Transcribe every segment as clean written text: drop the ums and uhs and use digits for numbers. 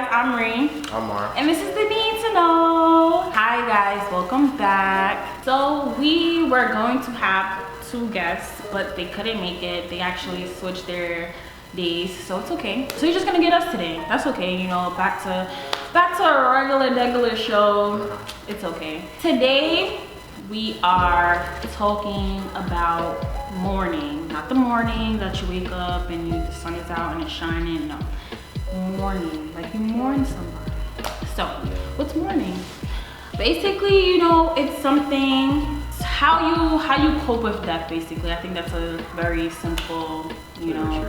I'm Maureen. I'm Mark. And this is The Need to Know. Hi guys, welcome back. So we were going to have 2 guests, but they couldn't make it. They actually switched their days, so it's okay. So you're just gonna get us today. That's okay, you know, back to a regular show. It's okay. Today we are talking about mourning. Not the morning that you wake up and the sun is out and it's shining, no. Mourning, like you mourn somebody. So what's mourning? Basically, you know, it's something, how you cope with death. Basically, I think that's a very simple, you know,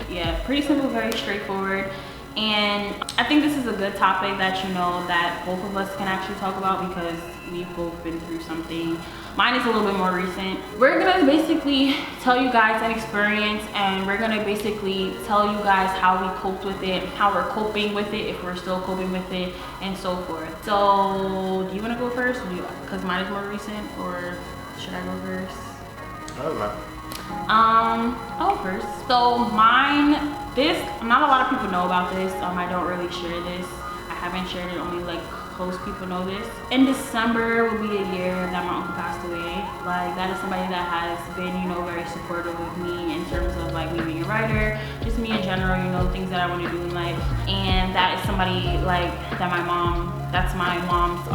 yeah, pretty simple, very straightforward. And I think this is a good topic that, you know, that both of us can actually talk about because we've both been through something. Mine is a little bit more recent. We're gonna basically tell you guys an experience, and we're gonna basically tell you guys how we coped with it, how we're coping with it, if we're still coping with it, and so forth. So, do you wanna go first? Because mine is more recent, or should I go first? I don't know. I'll go first. So mine, not a lot of people know about this. I don't really share this. I haven't shared it, only like close people know this. In December will be a year that my uncle passed away. Like, that is somebody that has been, you know, very supportive of me in terms of like me being a writer, just me in general, you know, things that I want to do in life. And that is somebody like that that's my mom's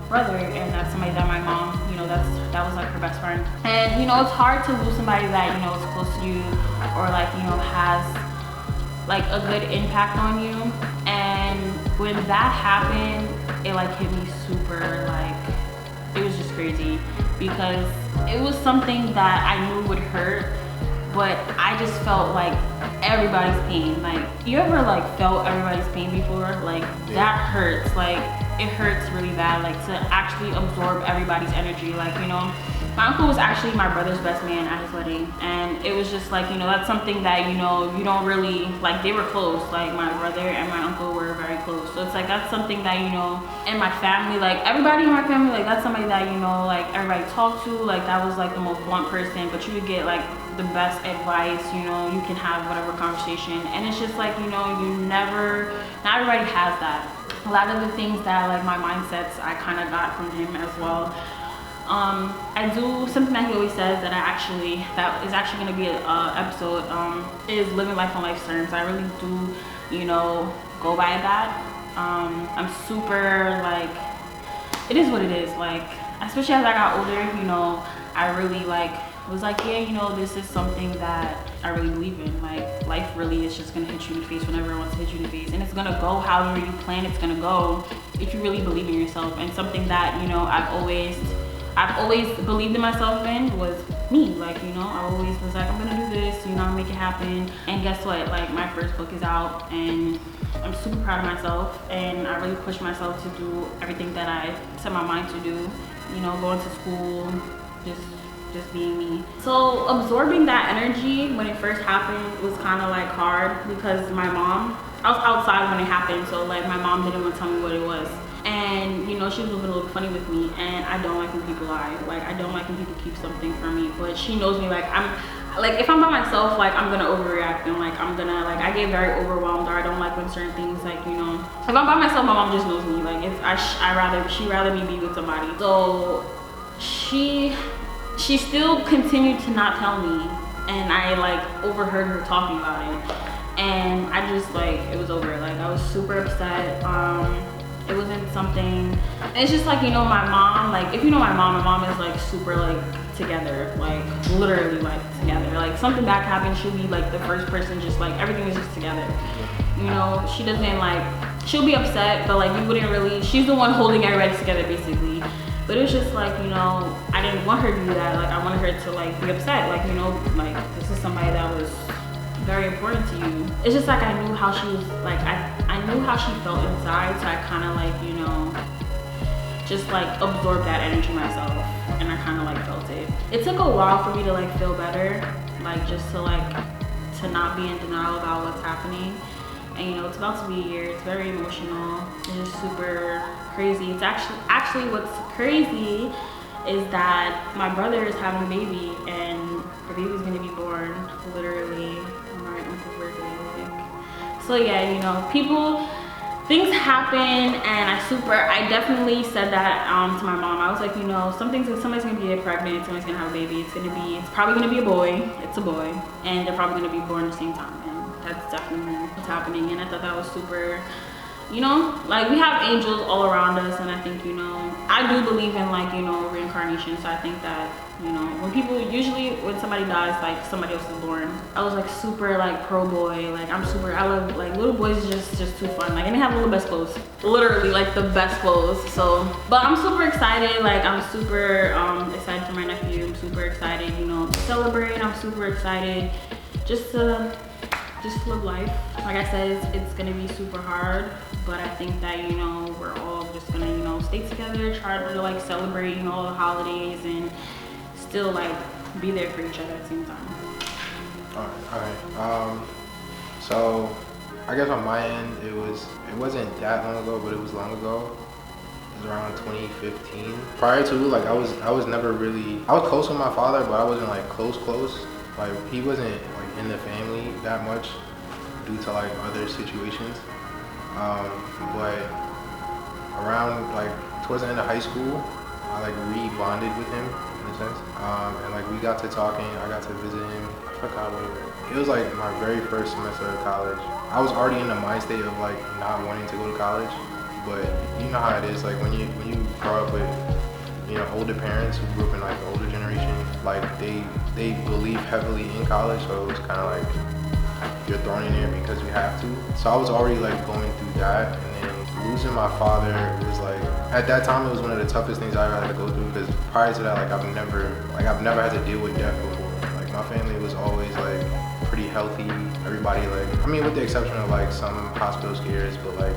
brother, and that's somebody that my mom, you know, that was like her best friend. And you know, it's hard to lose somebody that, you know, is close to you, or like, you know, has like a good impact on you. And when that happened, it like hit me super, like, it was just crazy, because it was something that I knew would hurt, but I just felt like everybody's pain. Like, you ever like felt everybody's pain before? Like, that hurts. Like, it hurts really bad, like to actually absorb everybody's energy. Like, you know, my uncle was actually my brother's best man at his wedding, and it was just like, you know, that's something that, you know, you don't really, like, they were close. Like, my brother and my uncle were very close, so it's like, that's something that, you know, and my family, like everybody in my family, like that's somebody that, you know, like everybody talked to. Like, that was like the most blunt person, but you would get like the best advice, you know, you can have whatever conversation. And it's just like, you know, not everybody has that. A lot of the things that, like, my mindsets, I kind of got from him as well. I do something that he always says that is actually going to be an episode, is living life on life's terms. I really do, you know, go by that. I'm super, like, it is what it is. Like, especially as I got older, you know, I really like was like, yeah, you know, this is something that I really believe in. Like, life really is just gonna hit you in the face whenever it wants to hit you in the face, and it's gonna go however you plan it's gonna go if you really believe in yourself. And something that, you know, I've always believed in myself in was me. Like, you know, I always was like, I'm gonna do this, you know, I'll make it happen. And guess what? Like, my first book is out, and I'm super proud of myself, and I really pushed myself to do everything that I set my mind to do. You know, going to school, just being me. So absorbing that energy when it first happened was kind of like hard, because I was outside when it happened, so like my mom didn't want to tell me what it was. And you know, she was moving a little funny with me, and I don't like when people lie. Like, I don't like when people keep something from me, but she knows me. Like, if I'm by myself, like, I'm gonna overreact, and like I'm gonna, like, I get very overwhelmed, or I don't like when certain things, like, you know, if I'm by myself, my mom just knows me. Like, she'd rather me be with somebody. So she still continued to not tell me, and I like overheard her talking about it, and I just, like, it was over. Like, I was super upset. It wasn't something, and it's just like, you know, my mom, like, if you know my mom is like super, like, together, like literally like together. Like, something bad happened, she'll be like the first person, just like everything is just together. You know, she doesn't, like, she'll be upset, but like, you wouldn't really, she's the one holding everybody together basically. But it was just like, you know, I didn't want her to do that. Like, I wanted her to, like, be upset. Like, you know, like, this is somebody that was very important to you. It's just like, I knew how she was, like, I knew how she felt inside, so I kind of, like, you know, just like absorbed that energy myself, and I kind of like felt it. It took a while for me to like feel better, like just to not be in denial about what's happening. and you know, it's about to be a year. It's very emotional. It's just super crazy. It's actually what's crazy is that my brother is having a baby, and the baby's gonna be born literally on my uncle's birthday. So yeah, you know, things happen, and I definitely said that to my mom. I was like, you know, somebody's gonna get pregnant, somebody's gonna have a baby. It's probably gonna be a boy. It's a boy, and they're probably gonna be born at the same time, and that's definitely what's happening. And I thought that was super, you know, like we have angels all around us, and I think, you know, I do believe in, like, you know, reincarnation. So I think that, you know, when somebody dies, like somebody else is born. I was like super like pro boy. Like I love, like, little boys just too fun. Like, and they have the best clothes, literally like the best clothes. So, but I'm super excited. Like I'm super excited for my nephew. I'm super excited, you know, to celebrate. I'm super excited just to live life. Like I said, it's gonna be super hard, but I think that, you know, we're all just gonna, you know, stay together, try to like celebrate, you know, all the holidays, and still like be there for each other at the same time. All right. So I guess on my end, it wasn't that long ago, but it was long ago. It was around 2015. Prior to, like, I was close with my father, but I wasn't like close. Like he wasn't like in the family that much due to like other situations. But around like towards the end of high school, I like rebonded with him in a sense. And like we got to talking, I got to visit him. I forgot what it was like my very first semester of college. I was already in the mind state of like not wanting to go to college, but you know how it is, like when you grow up with, you know, older parents who grew up in like the older generation, like they believe heavily in college, so it was kind of like you're thrown in there because you have to. So I was already like going through that, and then losing my father was like, at that time it was one of the toughest things I ever had to go through, because prior to that, like I've never had to deal with death before. Like my family was always like pretty healthy. Everybody, like, I mean, with the exception of like some hospital scares, but like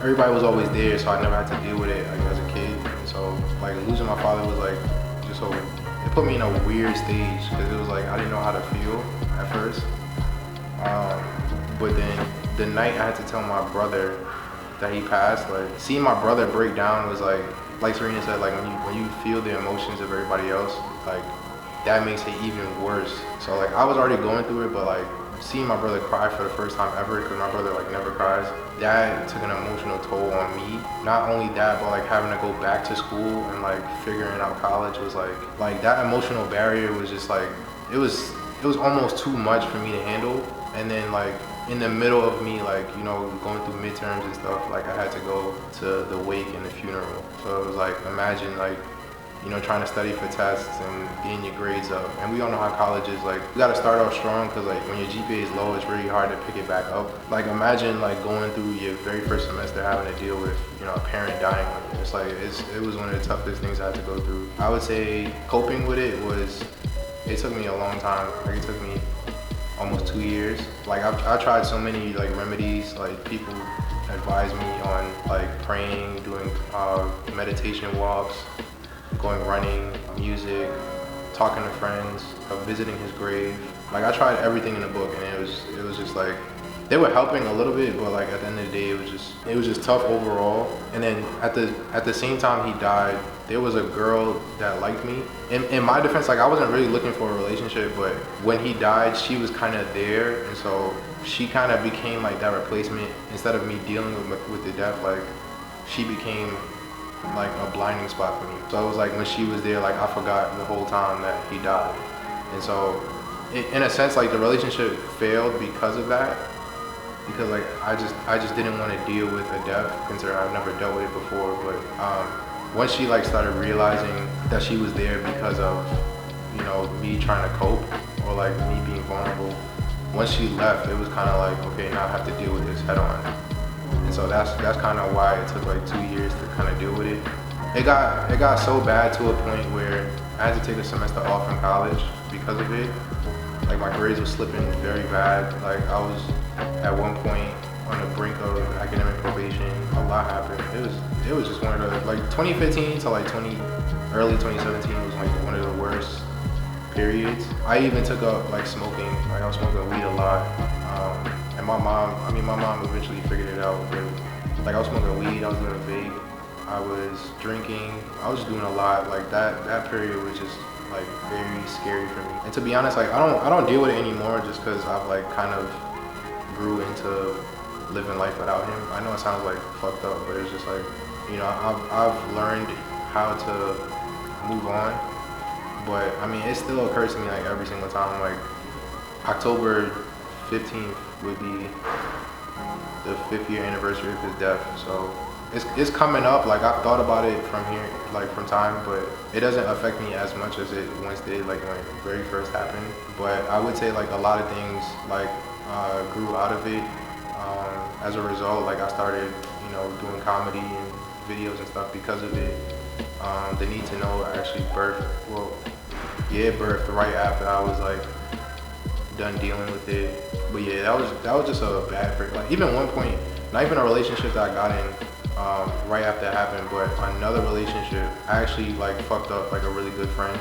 everybody was always there, so I never had to deal with it like as a kid. And so like losing my father was like just so, it put me in a weird stage, because it was like I didn't know how to feel at first. But then the night I had to tell my brother that he passed, like seeing my brother break down was like Serena said, like when you feel the emotions of everybody else, like that makes it even worse. So like I was already going through it, but like seeing my brother cry for the first time ever, because my brother like never cries, that took an emotional toll on me. Not only that, but like having to go back to school and like figuring out college was like that emotional barrier was just like, it was almost too much for me to handle. And then like in the middle of me, like, you know, going through midterms and stuff, like I had to go to the wake and the funeral. So it was like, imagine like, you know, trying to study for tests and getting your grades up. And we all know how college is, like, you gotta start off strong, because like when your GPA is low, it's really hard to pick it back up. Like imagine like going through your very first semester having to deal with, you know, a parent dying on you. It's like, it was one of the toughest things I had to go through. I would say coping with it took me a long time. Like it took me almost 2 years. Like I tried so many like remedies. Like people advise me on like praying, doing meditation walks, going running, music, talking to friends, visiting his grave. Like I tried everything in the book, and it was just like, they were helping a little bit, but like at the end of the day, it was just tough overall. And then at the same time he died, there was a girl that liked me. In my defense, like I wasn't really looking for a relationship, but when he died, she was kind of there, and so she kind of became like that replacement. Instead of me dealing with the death, like she became like a blinding spot for me. So it was like when she was there, like I forgot the whole time that he died. And so in a sense, like the relationship failed because of that, because like I just didn't want to deal with a death, considering I've never dealt with it before. But once she like started realizing that she was there because of, you know, me trying to cope, or like me being vulnerable, once she left, it was kind of like, okay, now I have to deal with this head on. And so that's kind of why it took like 2 years to kind of deal with it. It got so bad to a point where I had to take a semester off from college because of it. Like my grades were slipping very bad. Like I was at one point on the brink of academic probation. A lot happened. It was just one of the, like 2015 to like early 2017 was like one of the worst periods. I even took up like smoking. Like I was smoking weed a lot. And my mom eventually figured it out. But like I was smoking weed, I was doing vape, I was drinking, I was just doing a lot. Like that period was just like very scary for me. And to be honest, like I don't deal with it anymore just because I've like kind of grew into living life without him. I know it sounds like fucked up, but it's just like, you know, I've learned how to move on. But I mean, it still occurs to me like every single time. Like October 15th would be the 5th year anniversary of his death. So it's coming up. Like I've thought about it from here, like from time, but it doesn't affect me as much as it once did, like when it very first happened. But I would say like a lot of things like grew out of it. As a result, like I started, you know, doing comedy and videos and stuff because of it. The Need to Know actually birthed right after I was like done dealing with it. But yeah, that was just a bad break. Like even one point, not even a relationship that I got in right after it happened, but another relationship, I actually like fucked up like a really good friend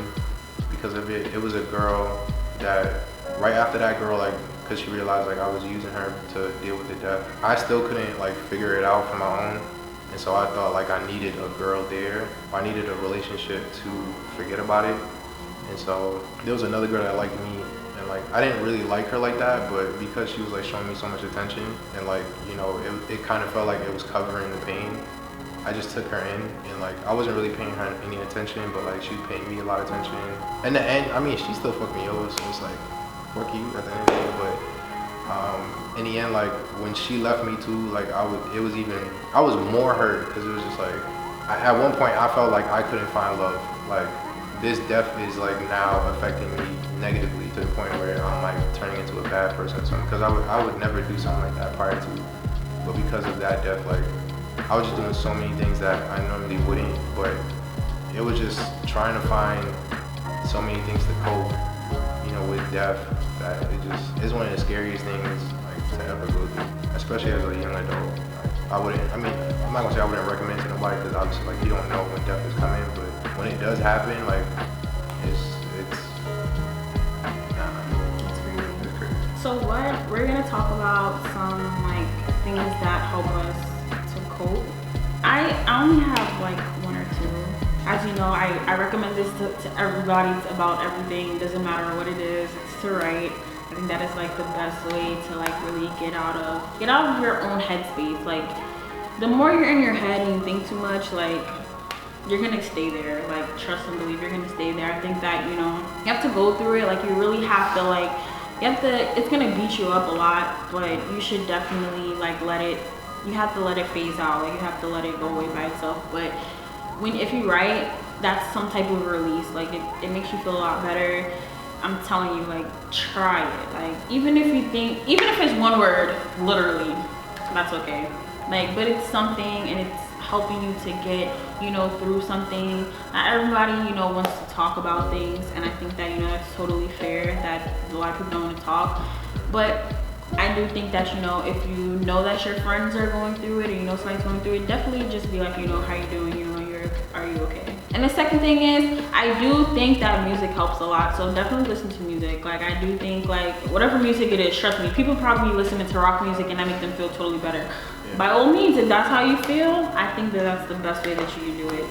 because of it. It was a girl that right after that girl, like, because she realized like I was using her to deal with the death, I still couldn't like figure it out for my own. And so I thought like I needed a girl there. I needed a relationship to forget about it. And so there was another girl that liked me, and like I didn't really like her like that, but because she was like showing me so much attention and like, you know, it kind of felt like it was covering the pain, I just took her in, and like I wasn't really paying her any attention, but like she was paying me a lot of attention. In the end, I mean, she still fucked me over, so it's like, fuck you at the end of the day. But in the end, like when she left me too, like I was more hurt because it was just like, at one point I felt like I couldn't find love. Like this death is like now affecting me negatively to the point where I'm like turning into a bad person or something. Because I would never do something like that prior to, but because of that death, like I was just doing so many things that I normally wouldn't. But it was just trying to find so many things to cope, you know, with death, that it just is one of the scariest things like to ever go through, especially as a young adult. Like, I'm not gonna say I wouldn't recommend it to nobody because obviously like you don't know when death is coming, but when it does happen, like it's crazy. So we're gonna talk about some like things that help us to cope. I only have like one or two. As you know, I recommend this to everybody. It's about everything. It doesn't matter what it is. It's to write. I think that is like the best way to like really get out of your own headspace. Like the more you're in your head and you think too much, like you're gonna stay there. Like trust and believe, you're gonna stay there. I think that, you know, you have to go through it. Like you really have to like, it's gonna beat you up a lot, but you should definitely like you have to let it phase out. Like you have to let it go away by itself. But if you write, that's some type of release. Like it makes you feel a lot better. I'm telling you, like try it. Like even if it's one word, literally, that's okay. Like, but it's something and it's helping you to get, you know, through something. Not everybody, you know, wants to talk about things, and I think that, you know, that's totally fair that a lot of people don't want to talk. But I do think that, you know, if you know that your friends are going through it, or you know somebody's going through it, definitely just be like, you know, how you doing? You know, are you okay? And the second thing is, I do think that music helps a lot. So definitely listen to music. Like I do think like whatever music it is, trust me, people probably listening to rock music and that makes them feel totally better. Yeah. By all means, if that's how you feel, I think that that's the best way that you can do it.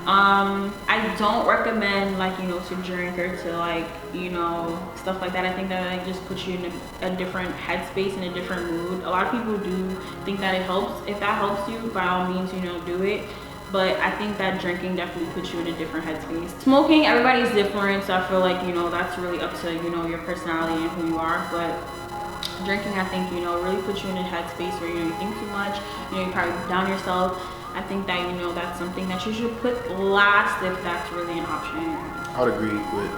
I don't recommend like, you know, to drink or to like, you know, stuff like that. I think that like just puts you in a different headspace and a different mood. A lot of people do think that it helps. If that helps you, by all means, you know, do it. But I think that drinking definitely puts you in a different headspace. Smoking, everybody's different, so I feel like, you know, that's really up to, you know, your personality and who you are. But drinking, I think, you know, really puts you in a headspace where, you know, you think too much, you know, you probably down yourself. I think that, you know, that's something that you should put last if that's really an option. I would agree with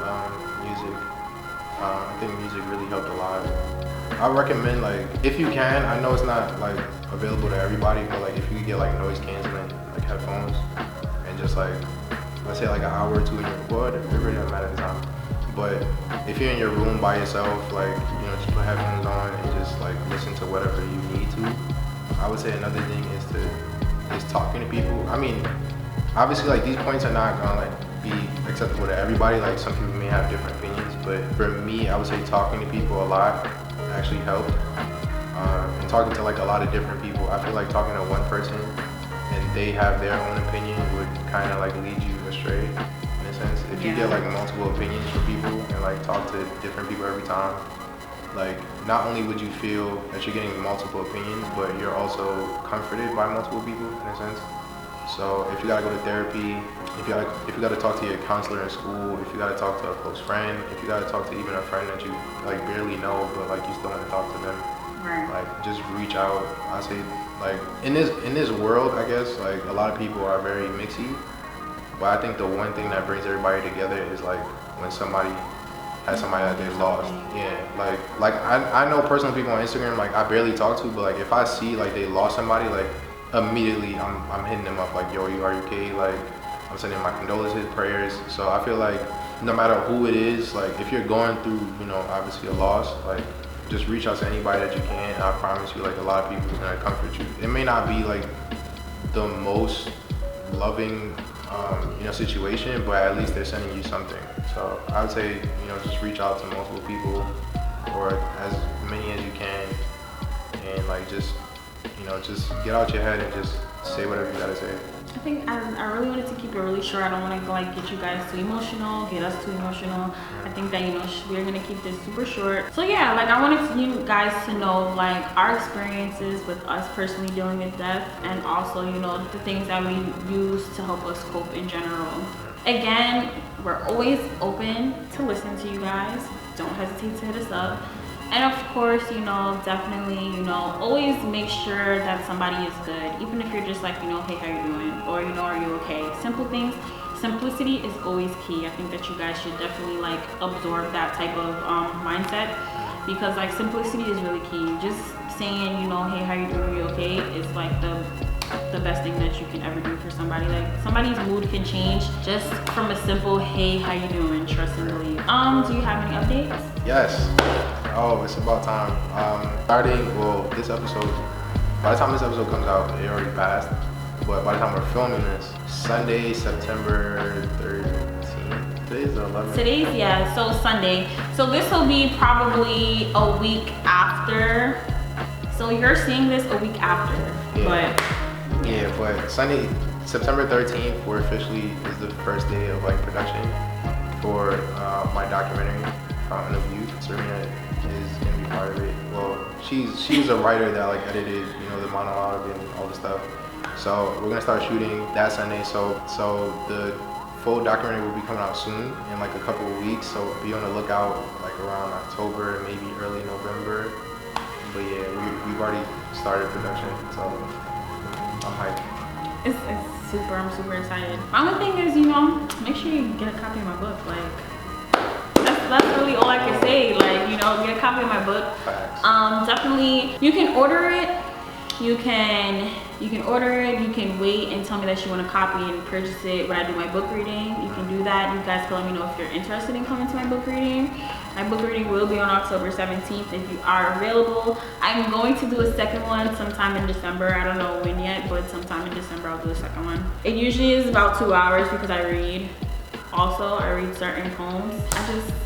music. I think music really helped a lot. I recommend, like, if you can, I know it's not like available to everybody, but like if you could get like noise canceling, like headphones, and just like, let's say like an hour or two in your quad, it really doesn't matter the time. But if you're in your room by yourself, like, you know, just put headphones on and just like listen to whatever you need to. I would say another thing is talking to people. I mean, obviously like these points are not gonna like be acceptable to everybody. Like some people may have different opinions, but for me, I would say talking to people a lot actually helped. and talking to like a lot of different people. I feel like talking to one person and they have their own opinion would kind of like lead you astray in a sense. If you get like multiple opinions from people and like talk to different people every time, like not only would you feel that you're getting multiple opinions, but you're also comforted by multiple people in a sense. So if you gotta go to therapy, if you gotta talk to your counselor in school, if you gotta talk to a close friend, if you gotta talk to even a friend that you like barely know, but like you still want to talk to them, like just reach out. I say like in this world, I guess like a lot of people are very mixy, but I think the one thing that brings everybody together is like when somebody has somebody that they've lost. Yeah, like I know personal people on Instagram like I barely talk to, but like if I see like they lost somebody, like immediately I'm hitting them up like, yo, are you okay? Like I'm sending my condolences, prayers. So I feel like no matter who it is, like if you're going through, you know, obviously a loss, like just reach out to anybody that you can. And I promise you, like a lot of people is gonna comfort you. It may not be like the most loving, you know, situation, but at least they're sending you something. So I would say, you know, just reach out to multiple people or as many as you can, and like just, you know, just get out your head and just say whatever you gotta say. I think I really wanted to keep it really short. I don't want to like get you guys too emotional, get us too emotional. I think that, you know, we're gonna keep this super short. So yeah, like I wanted you guys to know like our experiences with us personally dealing with death, and also, you know, the things that we use to help us cope in general. Again, we're always open to listen to you guys. Don't hesitate to hit us up. And of course, you know, definitely, you know, always make sure that somebody is good. Even if you're just like, you know, hey, how you doing? Or, you know, are you okay? Simple things. Simplicity is always key. I think that you guys should definitely like absorb that type of mindset, because like simplicity is really key. Just saying, you know, hey, how you doing? Are you okay? Is like the best thing that you can ever do for somebody. Like somebody's mood can change just from a simple hey, how you doing? Trust and believe. Do you have any updates? Yes. Oh, it's about time. Well, this episode, by the time this episode comes out, it already passed. But by the time we're filming this, Sunday, September 13th. Today's the 11th. Today's, yeah, so Sunday. So this will be probably a week after. So you're seeing this a week after. Yeah, but Sunday, September 13th, we're officially is the first day of like production for my documentary, Fountain of Youth. Serena is gonna be part of it. Well, she's a writer that like edited, you know, the monologue and all the stuff. So we're gonna start shooting that Sunday. So the full documentary will be coming out soon, in like a couple of weeks. So be on the lookout like around October, maybe early November. But yeah, we've already started production, so I'm hyped. It's super, I'm super excited. My only thing is, you know, make sure you get a copy of my book. Like that's really all I can say. Like, you know, get a copy of my book. Facts. Definitely, you can order it. You can order it. You can wait and tell me that you want a copy and purchase it when I do my book reading. You can do that. You guys can let me know if you're interested in coming to my book reading. My book reading will be on October 17th if you are available. I'm going to do a second one sometime in December. I don't know when yet, but sometime in December I'll do a second one. It usually is about 2 hours because I read. Also, I read certain poems.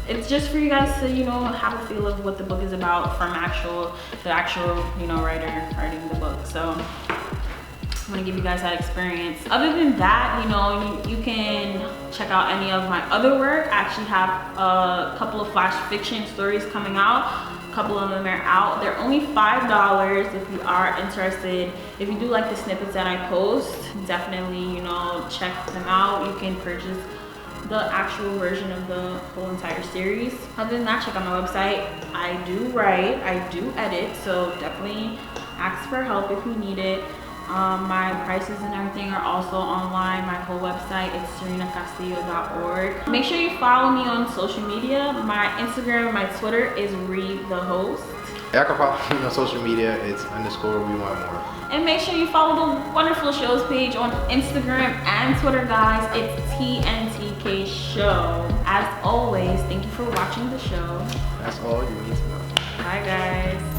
It's just for you guys to, you know, have a feel of what the book is about from the actual, you know, writer writing the book. So I'm gonna give you guys that experience. Other than that, you know, you can check out any of my other work. I actually have a couple of flash fiction stories coming out. A couple of them are out. They're only $5 if you are interested. If you do like the snippets that I post, definitely, you know, check them out. You can purchase the actual version of the whole entire series. Other than that, check out my website. I do write, I do edit, so definitely ask for help if you need it. My prices and everything are also online. My whole website is serenacastillo.org. Make sure you follow me on social media. My Instagram and my Twitter is readthehost. Yeah, I can follow me on social media. It's _we_want_more. And make sure you follow the Wonderful Shows page on Instagram and Twitter, guys. It's TNTK Show. As always, thank you for watching the show. That's all you need to know. Bye, guys.